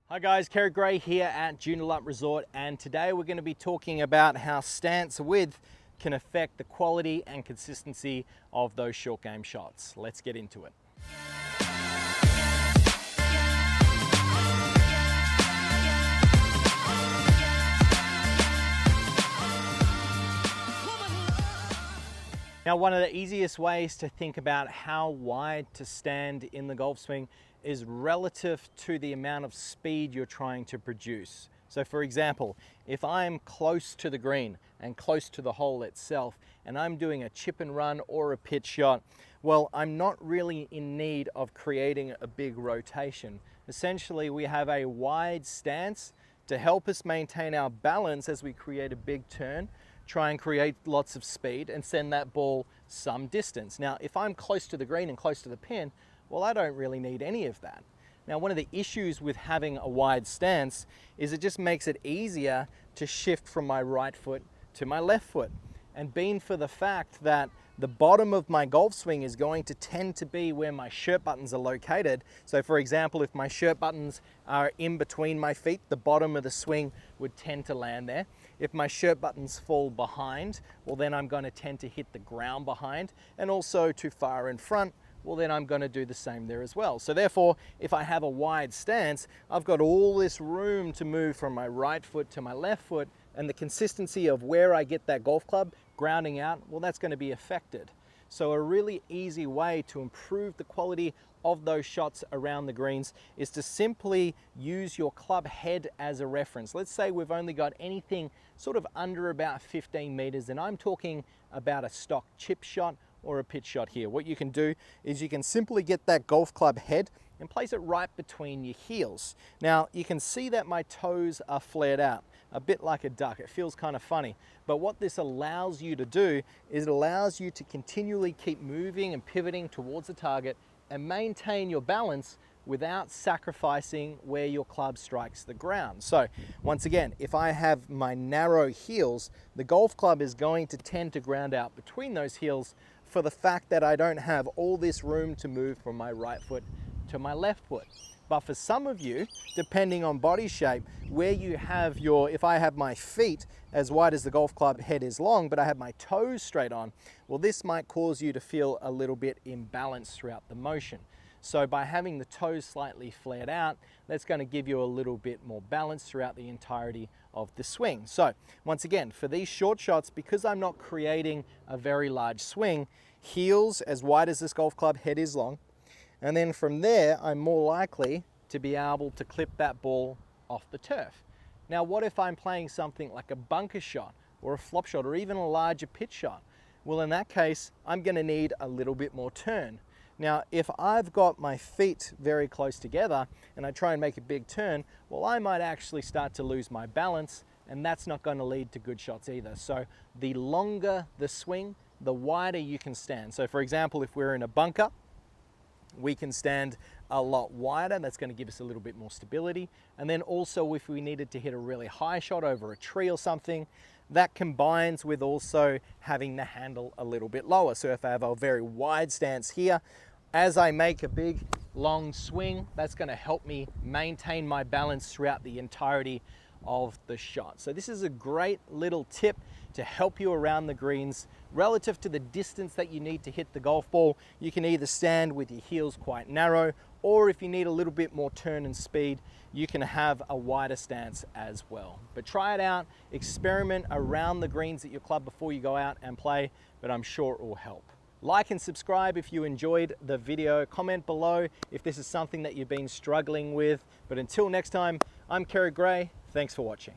Hi guys, Kerrod here at Joondalup Resort, and today we're going to be talking about how stance width can affect the quality and consistency of those short game shots. Let's get into it. Now, one of the easiest ways to think about how wide to stand in the golf swing is relative to the amount of speed you're trying to produce. So for example, if I'm close to the green and close to the hole itself, and I'm doing a chip and run or a pitch shot, well, I'm not really in need of creating a big rotation. Essentially, we have a wide stance to help us maintain our balance as we create a big turn, try and create lots of speed and send that ball some distance. Now, if I'm close to the green and close to the pin, well, I don't really need any of that. Now, one of the issues with having a wide stance is it just makes it easier to shift from my right foot to my left foot. And being for the fact that the bottom of my golf swing is going to tend to be where my shirt buttons are located. So for example, if my shirt buttons are in between my feet, the bottom of the swing would tend to land there. If my shirt buttons fall behind, well, then I'm going to tend to hit the ground behind, and also too far in front, well, then I'm going to do the same there as well. So therefore, if I have a wide stance, I've got all this room to move from my right foot to my left foot, and the consistency of where I get that golf club grounding out, well, that's going to be affected. So a really easy way to improve the quality of those shots around the greens is to simply use your club head as a reference. Let's say we've only got anything sort of under about 15 meters, and I'm talking about a stock chip shot or a pitch shot here. What you can do is you can simply get that golf club head and place it right between your heels. Now, you can see that my toes are flared out, a bit like a duck. It feels kind of funny. But what this allows you to do is it allows you to continually keep moving and pivoting towards the target and maintain your balance without sacrificing where your club strikes the ground. So once again, if I have my narrow heels, the golf club is going to tend to ground out between those heels for the fact that I don't have all this room to move from my right foot to my left foot. But for some of you, depending on body shape, where you have if I have my feet as wide as the golf club head is long, but I have my toes straight on, well, this might cause you to feel a little bit imbalanced throughout the motion. So by having the toes slightly flared out, that's going to give you a little bit more balance throughout the entirety of the swing. So once again, for these short shots, because I'm not creating a very large swing, heels as wide as this golf club head is long, and then from there, I'm more likely to be able to clip that ball off the turf. Now, what if I'm playing something like a bunker shot or a flop shot or even a larger pitch shot? Well, in that case, I'm going to need a little bit more turn. Now, if I've got my feet very close together and I try and make a big turn, well, I might actually start to lose my balance, and that's not going to lead to good shots either. So the longer the swing, the wider you can stand. So for example, if we're in a bunker, we can stand a lot wider. That's going to give us a little bit more stability. And then also if we needed to hit a really high shot over a tree or something, that combines with also having the handle a little bit lower. So if I have a very wide stance here, as I make a big long swing, that's going to help me maintain my balance throughout the entirety of the shot. So this is a great little tip to help you around the greens relative to the distance that you need to hit the golf ball. You can either stand with your heels quite narrow, or if you need a little bit more turn and speed, you can have a wider stance as well. But try it out, experiment around the greens at your club before you go out and play, but I'm sure it will help. Like and subscribe if you enjoyed the video. Comment below if this is something that you've been struggling with. But until next time, I'm Kerrod. Thanks for watching.